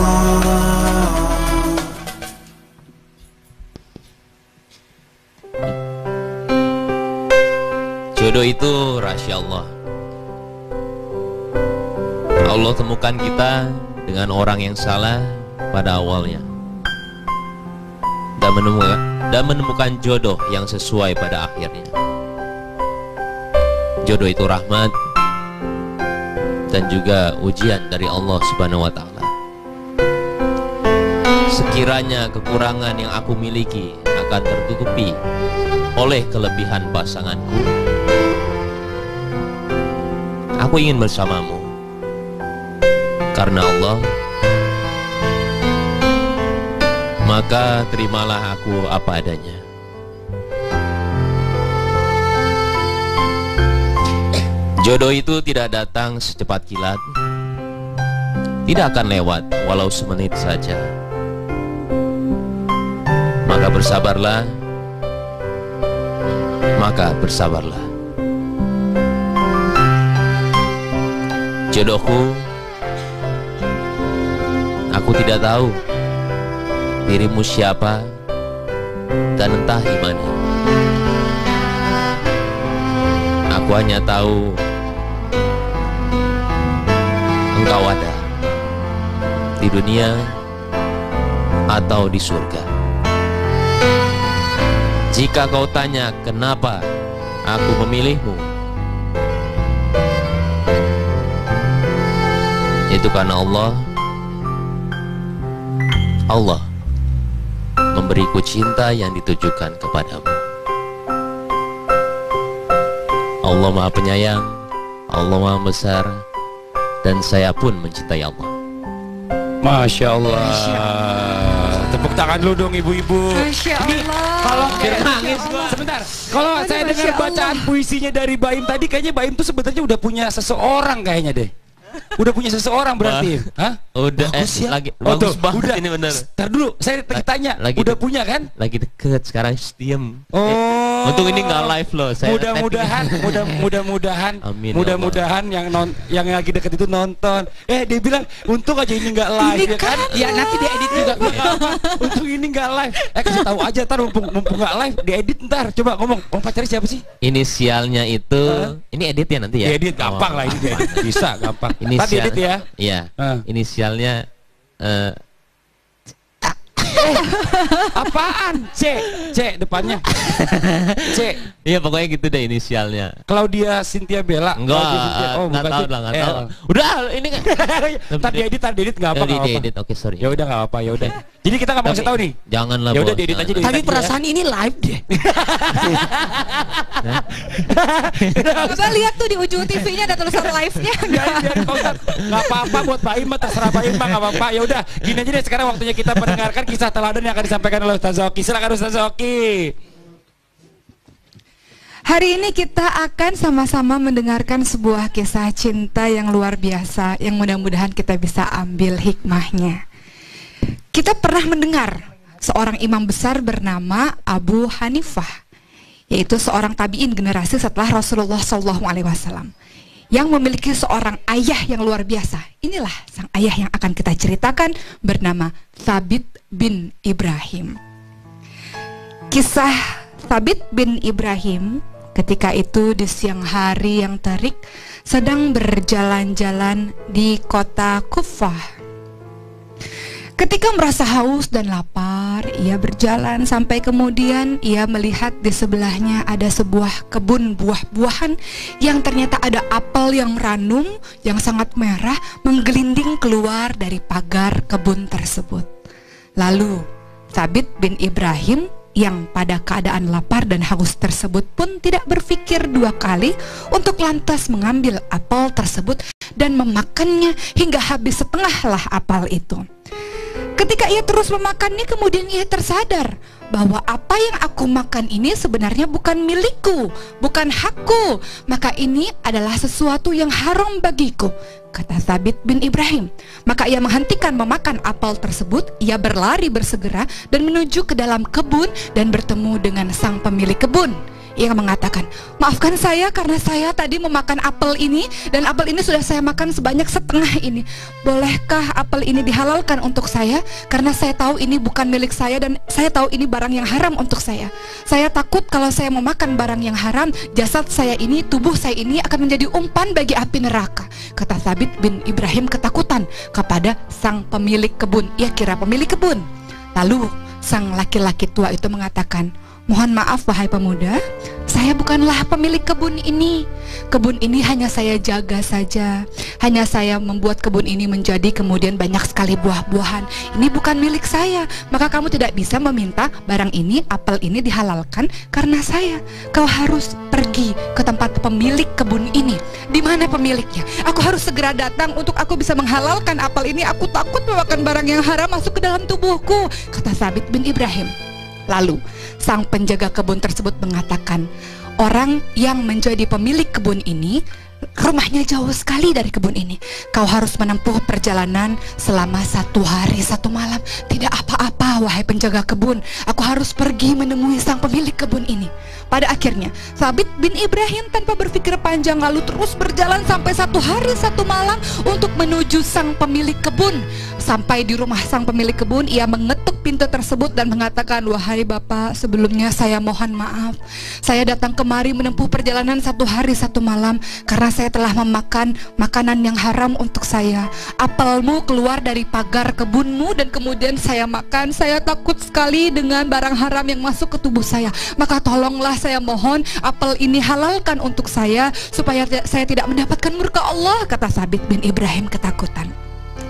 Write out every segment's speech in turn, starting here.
Allah. Jodoh itu rahasia Allah. Allah temukan kita dengan orang yang salah pada awalnya dan menemukan jodoh yang sesuai pada akhirnya. Jodoh itu rahmat dan juga ujian dari Allah Subhanahu wa Ta'ala. Sekiranya kekurangan yang aku miliki akan tertutupi oleh kelebihan pasanganku, aku ingin bersamamu karena Allah, maka terimalah aku apa adanya. Jodoh itu tidak datang secepat kilat, tidak akan lewat walau semenit saja. Maka bersabarlah, maka bersabarlah. Jodohku, aku tidak tahu dirimu siapa dan entah di mana. Aku hanya tahu engkau ada di dunia atau di surga. Jika kau tanya kenapa aku memilihmu, itu karena Allah memberiku cinta yang ditujukan kepadamu. Allah Maha Penyayang, Allah Maha Besar, dan saya pun mencintai Allah. Masya Allah. Tepuk tangan lu dong ibu-ibu. Masya Allah. Kalau nangis gua. Sebentar. Kalau saya dengar bacaan puisinya dari Baim tadi, kayaknya Baim tuh sebenarnya udah punya seseorang kayaknya deh. Udah punya seseorang berarti. Hah? Udah bagus ya? lagi bagus banget udah. ini bener. Ntar dulu, saya tanya. Udah punya kan? Lagi deket sekarang, diem. Oh. Untung ini nggak live loh. Mudah-mudahan yang lagi deket itu nonton. Dia bilang untung aja ini nggak live ini ya kan? Ya nanti diedit juga. Untung ini nggak live. Kasih tahu aja ntar mumpung nggak live diedit ntar. Coba ngomong pacarnya siapa sih? Inisialnya itu ini edit ya nanti ya. Edit gampang lah ini bisa gampang. Inisial, edit ya. Iya. Inisialnya apaan? C depannya. C. Iya pokoknya gitu deh inisialnya. Claudia Cynthia Bella. Enggak, nggak tahu lah, nggak tahu. Udah ini kan. Tadi edit nggak apa. Edit, oke sorry. Ya udah nggak apa, ya udah. Jadi kita nggak mau kasih tahu nih. Janganlah. Ya udah diedit aja. Tapi perasaan ini live deh. Coba lihat tuh di ujung TV-nya ada tulisan live-nya. Nggak apa-apa buat Baim mah, terserah Baim mah nggak apa-apa. Ya udah, gini aja deh sekarang waktunya kita mendengarkan kisah teladan yang akan disampaikan oleh Ustaz Zoki. Silakan Ustaz Zoki. Hari ini kita akan sama-sama mendengarkan sebuah kisah cinta yang luar biasa, yang mudah-mudahan kita bisa ambil hikmahnya. Kita pernah mendengar seorang imam besar bernama Abu Hanifah, yaitu seorang tabi'in generasi setelah Rasulullah SAW, yang memiliki seorang ayah yang luar biasa. Inilah sang ayah yang akan kita ceritakan, bernama Thabit bin Ibrahim. Kisah Thabit bin Ibrahim ketika itu di siang hari yang terik sedang berjalan-jalan di kota Kufah. Ketika merasa haus dan lapar, ia berjalan sampai kemudian ia melihat di sebelahnya ada sebuah kebun buah-buahan yang ternyata ada apel yang ranum yang sangat merah menggelinding keluar dari pagar kebun tersebut. Lalu Thabit bin Ibrahim yang pada keadaan lapar dan haus tersebut pun tidak berpikir dua kali untuk lantas mengambil apel tersebut dan memakannya hingga habis setengahlah apel itu. Ketika ia terus memakannya, kemudian ia tersadar bahwa apa yang aku makan ini sebenarnya bukan milikku, bukan hakku, maka ini adalah sesuatu yang haram bagiku, kata Thabit bin Ibrahim. Maka ia menghentikan memakan apel tersebut, ia berlari bersegera dan menuju ke dalam kebun dan bertemu dengan sang pemilik kebun. Ia mengatakan, maafkan saya karena saya tadi memakan apel ini, dan apel ini sudah saya makan sebanyak setengah ini. Bolehkah apel ini dihalalkan untuk saya? Karena saya tahu ini bukan milik saya dan saya tahu ini barang yang haram untuk saya. Saya takut kalau saya memakan barang yang haram, jasad saya ini, tubuh saya ini akan menjadi umpan bagi api neraka. Kata Thabit bin Ibrahim ketakutan kepada sang pemilik kebun. Ia kira pemilik kebun. Lalu sang laki-laki tua itu mengatakan, mohon maaf wahai pemuda, saya bukanlah pemilik kebun ini. Kebun ini hanya saya jaga saja. Hanya saya membuat kebun ini menjadi kemudian banyak sekali buah-buahan. Ini bukan milik saya. Maka kamu tidak bisa meminta barang ini, apel ini dihalalkan karena saya. Kau harus pergi ke tempat pemilik kebun ini. Di mana pemiliknya? Aku harus segera datang untuk aku bisa menghalalkan apel ini. Aku takut memakan barang yang haram masuk ke dalam tubuhku, kata Thabit bin Ibrahim. Lalu sang penjaga kebun tersebut mengatakan, orang yang menjadi pemilik kebun ini rumahnya jauh sekali dari kebun ini. Kau harus menempuh perjalanan selama 1 hari 1 malam. Tidak apa-apa wahai penjaga kebun, aku harus pergi menemui sang pemilik kebun ini. Pada akhirnya Thabit bin Ibrahim tanpa berpikir panjang lalu terus berjalan sampai 1 hari 1 malam untuk menuju sang pemilik kebun. Sampai di rumah sang pemilik kebun, ia mengetuk pintu tersebut dan mengatakan, wahai bapak, sebelumnya saya mohon maaf. Saya datang kemari menempuh perjalanan 1 hari 1 malam karena saya telah memakan makanan yang haram untuk saya. Apelmu keluar dari pagar kebunmu dan kemudian saya makan. Saya takut sekali dengan barang haram yang masuk ke tubuh saya. Maka tolonglah, saya mohon apel ini halalkan untuk saya supaya saya tidak mendapatkan murka Allah, kata Thabit bin Ibrahim ketakutan.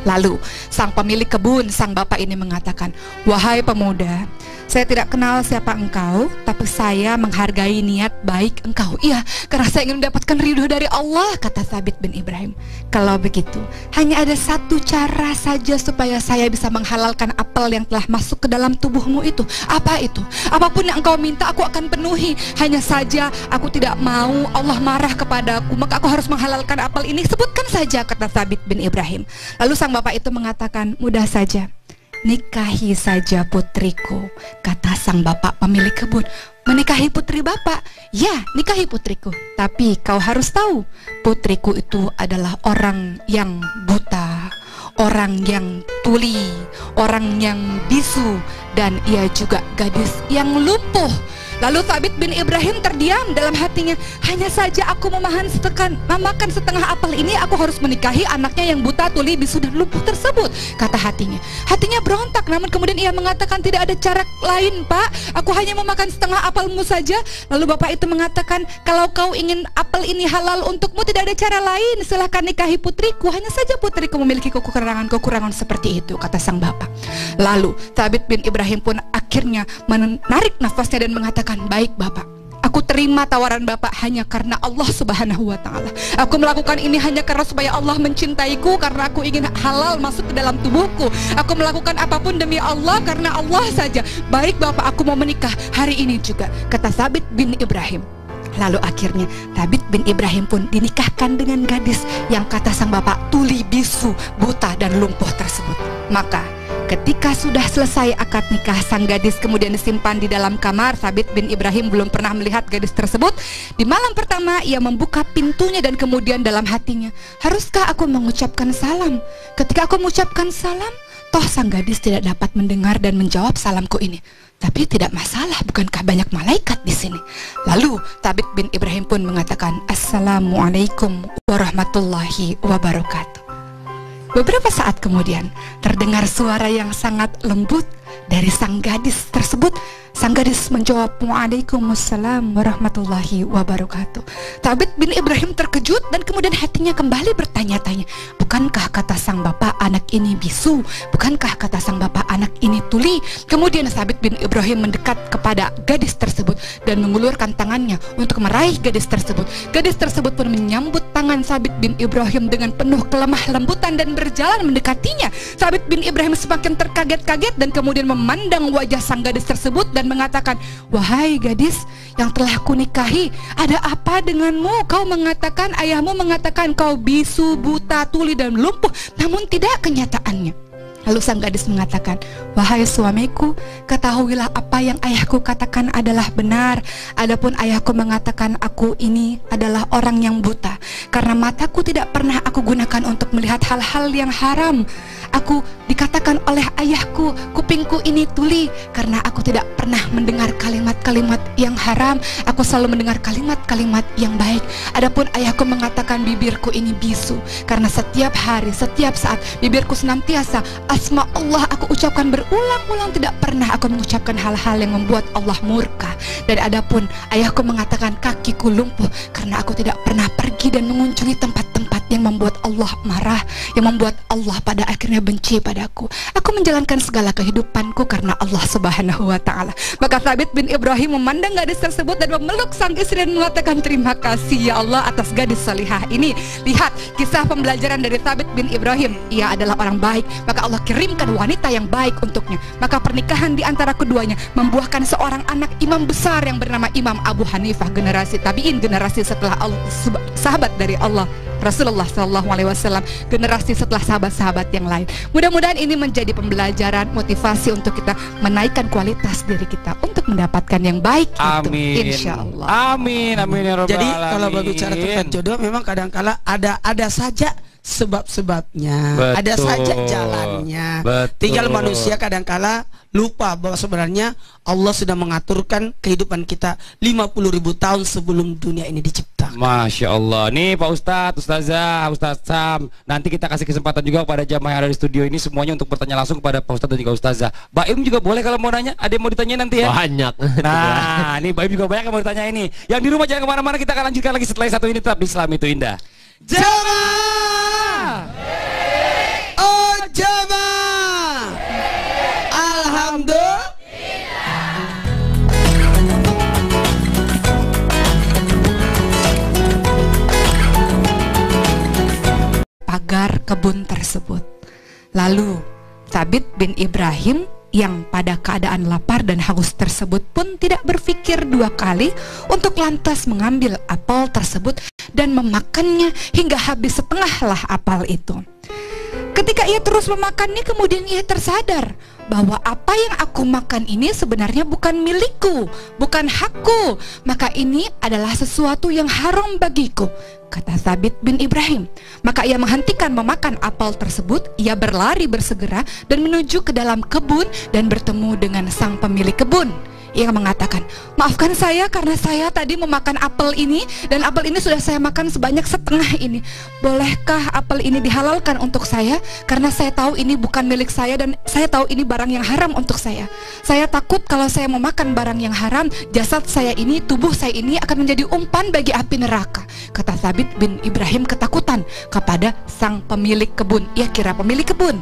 Lalu sang pemilik kebun, sang bapak ini mengatakan, wahai pemuda, saya tidak kenal siapa engkau, tapi saya menghargai niat baik engkau. Iya, karena saya ingin mendapatkan ridho dari Allah, kata Thabit bin Ibrahim. Kalau begitu, hanya ada 1 cara saja supaya saya bisa menghalalkan apel yang telah masuk ke dalam tubuhmu itu. Apa itu? Apapun yang engkau minta aku akan penuhi. Hanya saja aku tidak mau Allah marah kepadaku, maka aku harus menghalalkan apel ini. Sebutkan saja, kata Thabit bin Ibrahim. Lalu sang bapak itu mengatakan, mudah saja, nikahi saja putriku, kata sang bapak pemilik kebun. Menikahi putri bapak? Ya, nikahi putriku. Tapi kau harus tahu, putriku itu adalah orang yang buta, orang yang tuli, orang yang bisu, dan ia juga gadis yang lumpuh. Lalu Thabit bin Ibrahim terdiam dalam hatinya. Hanya saja aku memakan setengah apel ini, aku harus menikahi anaknya yang buta, tuli, bisu, dan lumpuh tersebut, kata hatinya. Hatinya berontak, namun kemudian ia mengatakan, tidak ada cara lain pak, aku hanya memakan setengah apelmu saja. Lalu bapak itu mengatakan, kalau kau ingin apel ini halal untukmu, tidak ada cara lain, silahkan nikahi putriku. Hanya saja putriku memiliki kekurangan seperti itu, kata sang bapak. Lalu Thabit bin Ibrahim pun akhirnya menarik nafasnya dan mengatakan, baik bapak, aku terima tawaran bapak hanya karena Allah subhanahu wa ta'ala. Aku melakukan ini hanya karena supaya Allah mencintaiku, karena aku ingin halal masuk ke dalam tubuhku. Aku melakukan apapun demi Allah karena Allah saja. Baik bapak, aku mau menikah hari ini juga, kata Thabit bin Ibrahim. Lalu akhirnya Thabit bin Ibrahim pun dinikahkan dengan gadis yang kata sang bapak tuli, bisu, buta, dan lumpuh tersebut. Maka ketika sudah selesai akad nikah, sang gadis kemudian disimpan di dalam kamar. Thabit bin Ibrahim belum pernah melihat gadis tersebut. Di malam pertama ia membuka pintunya dan kemudian dalam hatinya, haruskah aku mengucapkan salam? Ketika aku mengucapkan salam, toh sang gadis tidak dapat mendengar dan menjawab salamku ini. Tapi tidak masalah, bukankah banyak malaikat di sini? Lalu Thabit bin Ibrahim pun mengatakan, Assalamualaikum warahmatullahi wabarakatuh. Beberapa saat kemudian terdengar suara yang sangat lembut dari sang gadis tersebut. Sang gadis menjawab, Waalaikumsalam warahmatullahi wabarakatuh. Thabit bin Ibrahim terkejut dan kemudian hatinya kembali bertanya-tanya, bukankah kata sang bapak anak ini bisu? Bukankah kata sang bapak anak ini tuli? Kemudian Thabit bin Ibrahim mendekat kepada gadis tersebut dan mengulurkan tangannya untuk meraih gadis tersebut. Gadis tersebut pun menyambut tangan Thabit bin Ibrahim dengan penuh kelemah lembutan dan berjalan mendekatinya. Thabit bin Ibrahim semakin terkaget-kaget dan kemudian memandang wajah sang gadis tersebut dan mengatakan, wahai gadis yang telah kunikahi, ada apa denganmu? Kau mengatakan, ayahmu mengatakan kau bisu, buta, tuli, dan lumpuh, namun tidak kenyataannya. Lalu sang gadis mengatakan, "Wahai suamiku, ketahuilah apa yang ayahku katakan adalah benar. Adapun ayahku mengatakan aku ini adalah orang yang buta, karena mataku tidak pernah aku gunakan untuk melihat hal-hal yang haram. Aku dikatakan oleh ayahku, kupingku ini tuli, karena aku tidak pernah mendengar kalimat-kalimat yang haram. Aku selalu mendengar kalimat-kalimat yang baik. Adapun ayahku mengatakan bibirku ini bisu, karena setiap hari, setiap saat bibirku senantiasa asma Allah aku ucapkan berulang-ulang, tidak pernah aku mengucapkan hal-hal yang membuat Allah murka. Dan adapun ayahku mengatakan kakiku lumpuh, karena aku tidak pernah pergi dan mengunjungi tempat-tempat yang membuat Allah marah, yang membuat Allah pada akhirnya benci padaku. Aku menjalankan segala kehidupanku karena Allah Subhanahu wa Ta'ala." Maka Thabit bin Ibrahim memandang gadis tersebut dan memeluk sang istri dan mengatakan, "Terima kasih ya Allah atas gadis salihah ini." Lihat kisah pembelajaran dari Thabit bin Ibrahim. Ia adalah orang baik, maka Allah kirimkan wanita yang baik untuknya. Maka pernikahan di antara keduanya membuahkan seorang anak imam besar yang bernama Imam Abu Hanifah, generasi tabi'in, generasi setelah sahabat dari Allah Rasulullah SAW, generasi setelah sahabat-sahabat yang lain. Mudah-mudahan ini menjadi pembelajaran, motivasi untuk kita menaikkan kualitas diri kita untuk mendapatkan yang baik. Amin. Insya Allah. Amin. Amin ya Rabbal Jadi alamin. kalau berbicara tentang jodoh, memang kadang-kala ada saja sebab-sebabnya, ada Betul. saja jalannya. Betul. Tinggal manusia kadang-kala lupa bahwa sebenarnya Allah sudah mengaturkan kehidupan kita 50.000 tahun sebelum dunia ini diciptakan. Masya Allah. Nih Pak Ustadz, Ustazah, Ustadz Sam, nanti kita kasih kesempatan juga kepada jamaah yang ada di studio ini semuanya untuk bertanya langsung kepada Pak Ustadz dan juga Ustazah. Mbak Im juga boleh kalau mau nanya. Ada yang mau ditanya nanti ya? Banyak. Nah, ini Mbak Im juga banyak yang mau ditanya ini. Yang di rumah jangan kemana-mana, kita akan lanjutkan lagi setelah satu ini. Tetap di Islam itu Indah. Jamaah, oh jamaah, alhamdulillah. Pagar kebun tersebut. Lalu Thabit bin Ibrahim yang pada keadaan lapar dan haus tersebut pun tidak berpikir dua kali untuk lantas mengambil apel tersebut dan memakannya hingga habis setengahlah apel itu. Ketika ia terus memakannya, kemudian ia tersadar bahwa apa yang aku makan ini sebenarnya bukan milikku, bukan hakku, maka ini adalah sesuatu yang haram bagiku, kata Thabit bin Ibrahim. Maka ia menghentikan memakan apel tersebut, ia berlari bersegera dan menuju ke dalam kebun dan bertemu dengan sang pemilik kebun. Ia mengatakan, "Maafkan saya karena saya tadi memakan apel ini, dan apel ini sudah saya makan sebanyak setengah ini. Bolehkah apel ini dihalalkan untuk saya? Karena saya tahu ini bukan milik saya dan saya tahu ini barang yang haram untuk saya. Saya takut kalau saya memakan barang yang haram, jasad saya ini, tubuh saya ini akan menjadi umpan bagi api neraka," kata Thabit bin Ibrahim ketakutan kepada sang pemilik kebun. Ia kira pemilik kebun.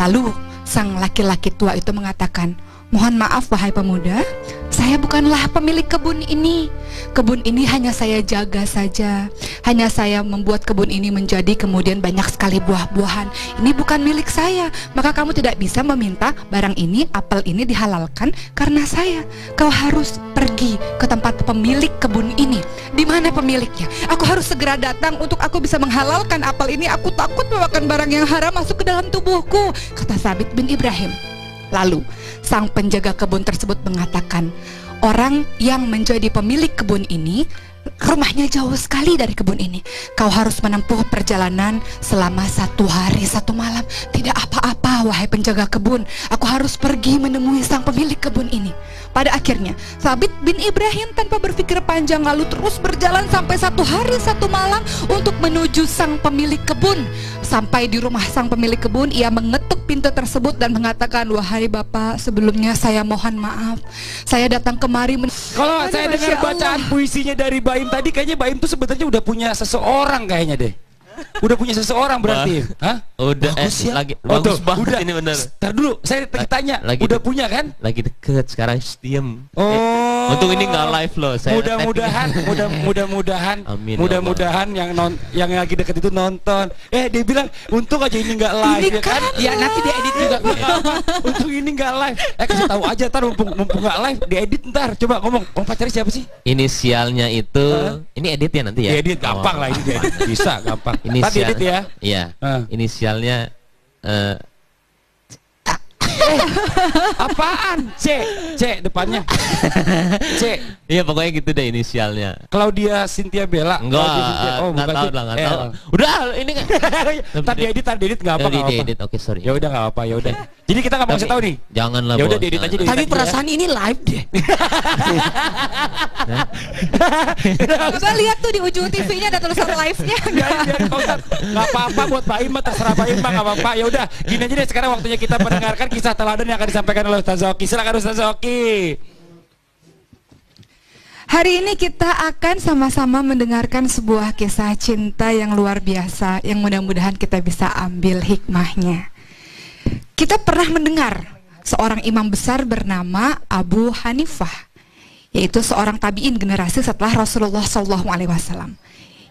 Lalu sang laki-laki tua itu mengatakan, "Mohon maaf wahai pemuda, saya bukanlah pemilik kebun ini. Kebun ini hanya saya jaga saja. Hanya saya membuat kebun ini menjadi kemudian banyak sekali buah-buahan. Ini bukan milik saya. Maka kamu tidak bisa meminta barang ini, apel ini dihalalkan karena saya. Kau harus pergi ke tempat pemilik kebun ini. Di mana pemiliknya? Aku harus segera datang untuk aku bisa menghalalkan apel ini. Aku takut memakan barang yang haram masuk ke dalam tubuhku," kata Thabit bin Ibrahim. Lalu sang penjaga kebun tersebut mengatakan, "Orang yang menjadi pemilik kebun ini rumahnya jauh sekali dari kebun ini. Kau harus menempuh perjalanan selama 1 hari 1 malam. Tidak apa-apa wahai penjaga kebun, aku harus pergi menemui sang pemilik kebun ini." Pada akhirnya Thabit bin Ibrahim tanpa berpikir panjang lalu terus berjalan sampai 1 hari 1 malam untuk menuju sang pemilik kebun. Sampai di rumah sang pemilik kebun, ia mengetuk pintu tersebut dan mengatakan, "Wahai bapak, sebelumnya saya mohon maaf. Saya datang kemari Kalau saya dengar Masya bacaan Allah. puisinya dari Baim tadi, kayaknya Baim tuh sebenarnya udah punya seseorang kayaknya deh. Udah punya seseorang berarti. Hah? Udah Bagus ya. lagi Oh, bagus tuh, banget udah. ini bener. Ntar dulu, saya tanya. Lagi Udah dek- punya kan? Lagi deket sekarang diem. Oh. Untung ini nggak live loh. Saya Mudah-mudahan, mudah-mudahan, Amin, ya mudah-mudahan yang lagi deket itu nonton. Dia bilang, untung aja ini nggak live, Ini ya kan? Ya nanti diedit juga. Untung ini nggak live. Kasih tahu aja, ntar mumpung nggak live, diedit ntar. Coba ngomong, pacarnya siapa sih? Inisialnya itu ini edit ya nanti ya. Diedit gampang lah ini, diedit. Bisa gampang. Tadi Inisial, edit ya. Iya. Ah. Inisialnya Apaan? C depannya. C. Iya pokoknya gitu deh inisialnya. Claudia Cynthia Bella. Enggak, Oh, nggak bukan tahu C. lah, nggak tahu. Udah, ini kan. Tadi edit nggak apa. Diedit, oke sorry. Ya udah nggak apa, ya udah. Jadi kita nggak mau kasih tahu nih. Janganlah. Ya udah Bos, diedit aja jangan. deh. Tapi perasaan ini live deh. Coba lihat tuh di ujung TV-nya ada tulisan live-nya. Nggak apa-apa buat Pak Ima, terserah Pak Ima, nggak apa-apa. Ya udah, gini aja deh, sekarang waktunya kita mendengarkan kisah teladan yang akan disampaikan oleh Ustaz Zoki. Silakan Ustaz Zoki. Hari ini kita akan sama-sama mendengarkan sebuah kisah cinta yang luar biasa, yang mudah-mudahan kita bisa ambil hikmahnya. Kita pernah mendengar seorang imam besar bernama Abu Hanifah, yaitu seorang tabi'in generasi setelah Rasulullah SAW,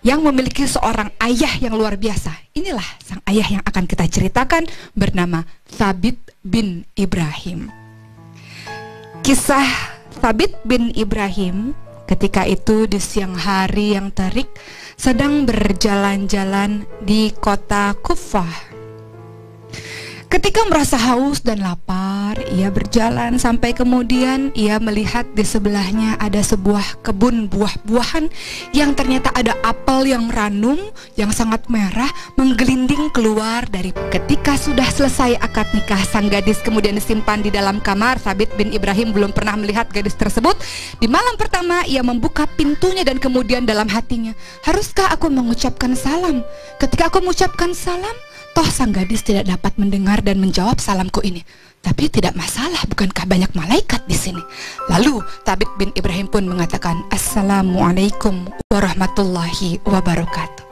yang memiliki seorang ayah yang luar biasa. Inilah sang ayah yang akan kita ceritakan, bernama Thabit bin Ibrahim. Kisah Thabit bin Ibrahim ketika itu di siang hari yang terik sedang berjalan-jalan di kota Kufah. Ketika merasa haus dan lapar, ia berjalan sampai kemudian ia melihat di sebelahnya ada sebuah kebun buah-buahan yang ternyata ada apel yang ranum, yang sangat merah, menggelinding keluar dari. Ketika sudah selesai akad nikah, sang gadis kemudian disimpan di dalam kamar. Thabit bin Ibrahim belum pernah melihat gadis tersebut. Di malam pertama ia membuka pintunya dan kemudian dalam hatinya, haruskah aku mengucapkan salam? Ketika aku mengucapkan salam, toh sang gadis tidak dapat mendengar dan menjawab salamku ini. Tapi tidak masalah, bukankah banyak malaikat di sini? Lalu Thabit bin Ibrahim pun mengatakan, Assalamualaikum warahmatullahi wabarakatuh.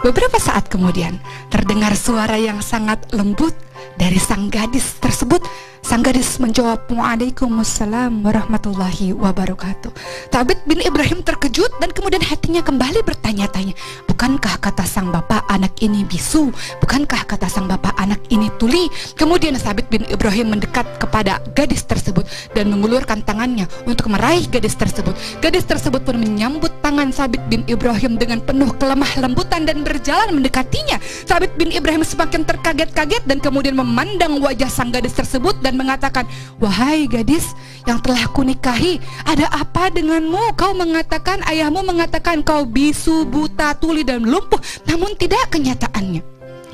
Beberapa saat kemudian terdengar suara yang sangat lembut dari sang gadis tersebut. Sang gadis menjawab, Waalaikumsalam warahmatullahi wabarakatuh. Thabit bin Ibrahim terkejut dan kemudian hatinya kembali bertanya-tanya, bukankah kata sang bapak anak ini bisu? Bukankah kata sang bapak anak ini tuli? Kemudian Thabit bin Ibrahim mendekat kepada gadis tersebut dan mengulurkan tangannya untuk meraih gadis tersebut. Gadis tersebut pun menyambut tangan Thabit bin Ibrahim dengan penuh kelemah lembutan dan berjalan mendekatinya. Thabit bin Ibrahim semakin terkaget-kaget dan kemudian memandang wajah sang gadis tersebut dan mengatakan, wahai gadis yang telah kunikahi, ada apa denganmu? Kau mengatakan, ayahmu mengatakan kau bisu, buta, tuli dan lumpuh, namun tidak kenyataannya.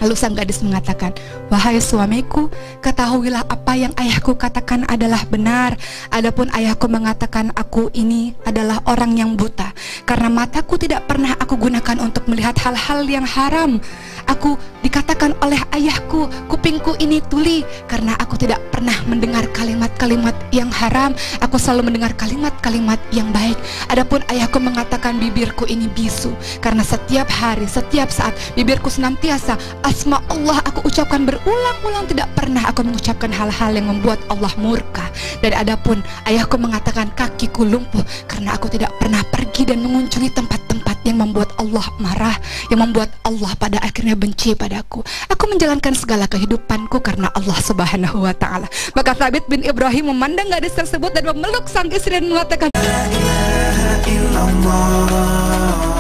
Lalu sang gadis mengatakan, wahai suamiku, ketahuilah apa yang ayahku katakan adalah benar. Adapun ayahku mengatakan aku ini adalah orang yang buta, karena mataku tidak pernah aku gunakan untuk melihat hal-hal yang haram. Aku dikatakan oleh ayahku, kupingku ini tuli, karena aku tidak pernah mendengar kalimat-kalimat yang haram. Aku selalu mendengar kalimat-kalimat yang baik. Adapun ayahku mengatakan bibirku ini bisu, karena setiap hari, setiap saat bibirku senantiasa asma Allah aku ucapkan berulang-ulang, tidak pernah aku mengucapkan hal-hal yang membuat Allah murka. Dan adapun ayahku mengatakan kakiku lumpuh, karena aku tidak pernah pergi dan mengunjungi tempat-tempat yang membuat Allah marah, yang membuat Allah pada akhirnya benci padaku. Aku menjalankan segala kehidupanku karena Allah Subhanahu wa ta'ala. Maka Thabit bin Ibrahim memandang gadis tersebut dan memeluk sang istri dan mengatakan, La ilaha illallah.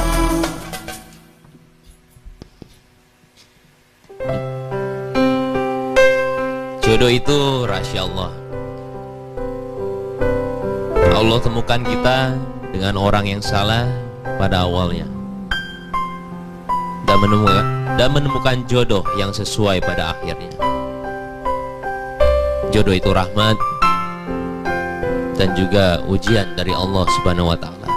Jodoh itu rahasia Allah. Allah temukan kita dengan orang yang salah pada awalnya dan menemukan jodoh yang sesuai pada akhirnya. Jodoh itu rahmat dan juga ujian dari Allah Subhanahu wa ta'ala.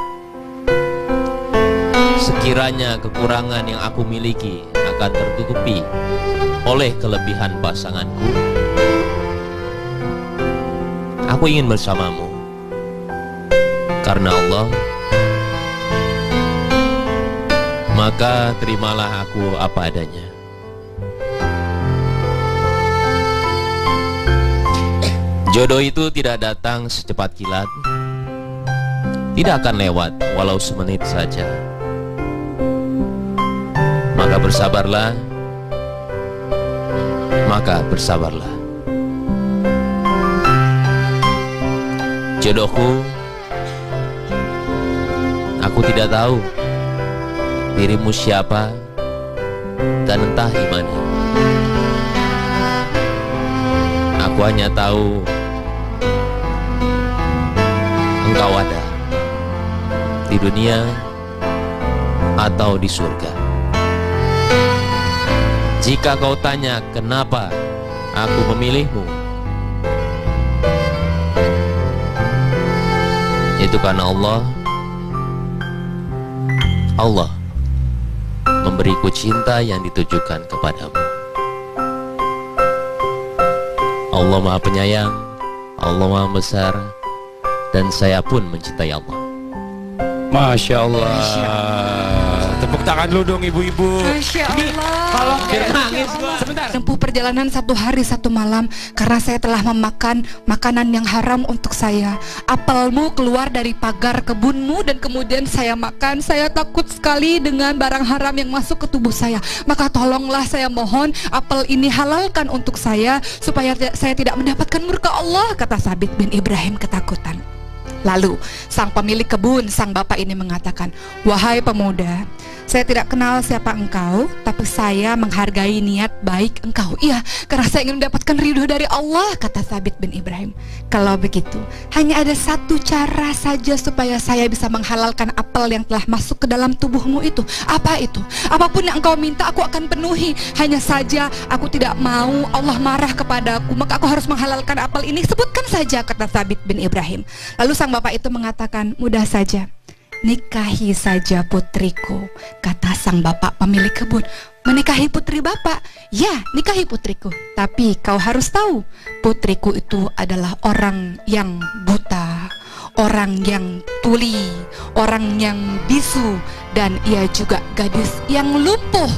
Sekiranya kekurangan yang aku miliki akan tertutupi oleh kelebihan pasanganku, aku ingin bersamamu karena Allah, maka terimalah aku apa adanya. Jodoh itu tidak datang secepat kilat, tidak akan lewat walau semenit saja. Maka bersabarlah, maka bersabarlah. Jodohku, aku tidak tahu dirimu siapa dan entah di mana. Aku Aku hanya tahu engkau ada di dunia atau di surga. Jika kau tanya kenapa aku memilihmu, itu karena Allah memberiku cinta yang ditujukan kepadamu. Allah Maha Penyayang, Allah Maha Besar, dan saya pun mencintai Allah. Masya Allah. Tepuk tangan lu dong ibu-ibu. Masya Allah. Kalau nangis gua. Sebentar. Tempuh perjalanan 1 hari 1 malam karena saya telah memakan makanan yang haram untuk saya. Apelmu keluar dari pagar kebunmu dan kemudian saya makan. Saya takut sekali dengan barang haram yang masuk ke tubuh saya. Maka tolonglah, saya mohon apel ini halalkan untuk saya supaya saya tidak mendapatkan murka Allah, kata Sabit bin Ibrahim ketakutan. Lalu sang pemilik kebun, sang bapak ini mengatakan, wahai pemuda, saya tidak kenal siapa engkau, tapi saya menghargai niat baik engkau. Iya, karena saya ingin mendapatkan ridho dari Allah, kata Sabit bin Ibrahim. Kalau begitu, hanya ada satu cara saja supaya saya bisa menghalalkan apel yang telah masuk ke dalam tubuhmu itu. Apa itu? Apapun yang engkau minta aku akan penuhi. Hanya saja aku tidak mau Allah marah kepadaku, maka aku harus menghalalkan apel ini. Sebutkan saja, kata Sabit bin Ibrahim. Lalu sang bapak itu mengatakan, mudah saja, nikahi saja putriku, kata sang bapak pemilik kebun. Menikahi putri bapak? Ya, nikahi putriku. Tapi kau harus tahu, putriku itu adalah orang yang buta, orang yang tuli, orang yang bisu, dan ia juga gadis yang lumpuh.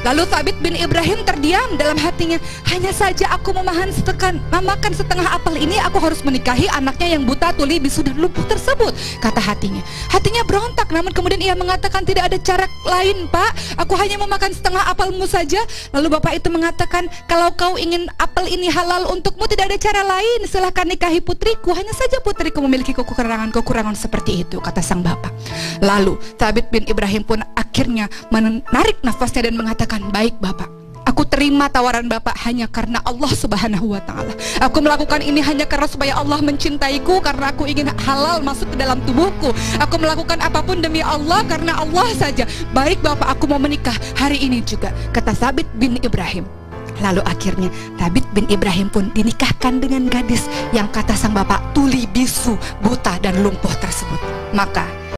Lalu Sabit bin Ibrahim terdiam dalam hatinya. Hanya saja aku memakan setengah apel ini, aku harus menikahi anaknya yang buta, tuli, bisu, dan lumpuh tersebut, kata hatinya. Hatinya berontak, namun kemudian ia mengatakan tidak ada cara lain, Pak. Aku hanya memakan setengah apelmu saja. Lalu bapak itu mengatakan, kalau kau ingin apel ini halal untukmu, tidak ada cara lain, silahkan nikahi putriku. Hanya saja putriku memiliki kekurangan seperti itu, kata sang bapak. Lalu Sabit bin Ibrahim pun akhirnya menarik nafasnya dan mengatakan, baik bapak, aku terima tawaran bapak hanya karena Allah Subhanahu wa ta'ala. Aku melakukan ini hanya karena supaya Allah mencintaiku, karena aku ingin halal masuk ke dalam tubuhku. Aku melakukan apapun demi Allah, karena Allah saja. Baik bapak, aku mau menikah hari ini juga, kata Sabit bin Ibrahim. Lalu akhirnya Sabit bin Ibrahim pun dinikahkan dengan gadis yang kata sang bapak tuli, bisu, buta, dan lumpuh tersebut. Maka